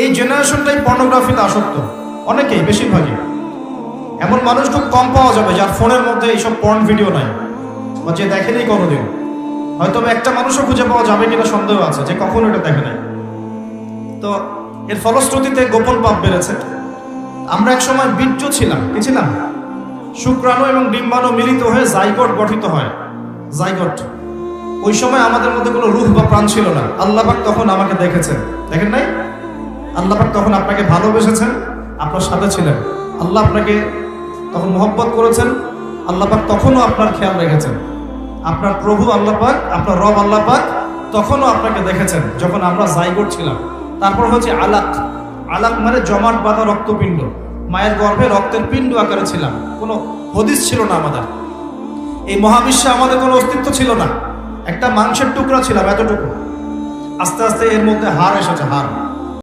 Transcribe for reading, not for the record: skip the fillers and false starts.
এই জেনারেশনটাই পর্নোগ্রাফিতে আসক্ত, অনেকেই, বেশিরভাগই। এমন মানুষ খুব কম পাওয়া যাবে যার ফোনের মধ্যে এইসব পর্ন ভিডিও নাই, বা যে দেখেনি কোনোদিন। হয়তো একটা মানুষও খুঁজে পাওয়া যাবে কিনা সন্দেহ আছে যে কখনো এটা দেখে নাই। তো এর ফলশ্রুতিতে গোপন পাপ বেড়েছে। আমরা এক সময় বীর্য ছিলাম, কি ছিলাম? শুক্রাণু এবং ডিম্বাণু মিলিত হয়ে জাইগোট গঠিত হয়, জাইগোট। ওই সময় আমাদের মধ্যে কোনো রূহ বা প্রাণ ছিল না। আল্লাহ পাক তখন আমাকে দেখেছেন, দেখেন নাই? আল্লাহ পাক তখন আপনাকে ভালোবেসেছেন, আপনার সাথে ছিলেন। আল্লাহ আপনাকে তখন মহব্বত করেছেন। আল্লাহ পাক তখনও আপনার খেয়াল রেখেছেন। আপনার প্রভু আল্লাহ পাক, আপনার রব আল্লাহ পাক তখনও আপনাকে দেখেছেন যখন আমরা জাইগোট ছিলাম। তারপর হচ্ছে আলাক। আলাক মানে জমাট বাঁধা রক্তপিণ্ড। মায়ের গর্ভে রক্তের পিণ্ড আকারে ছিলাম, কোনো হদিস ছিল না আমাদের। এই মহাবিশ্বে আমাদের কোনো অস্তিত্ব ছিল না, একটা মাংসের টুকরা ছিলাম, এতটুকু। আস্তে আস্তে এর মধ্যে হাড় এসেছে, হাড়।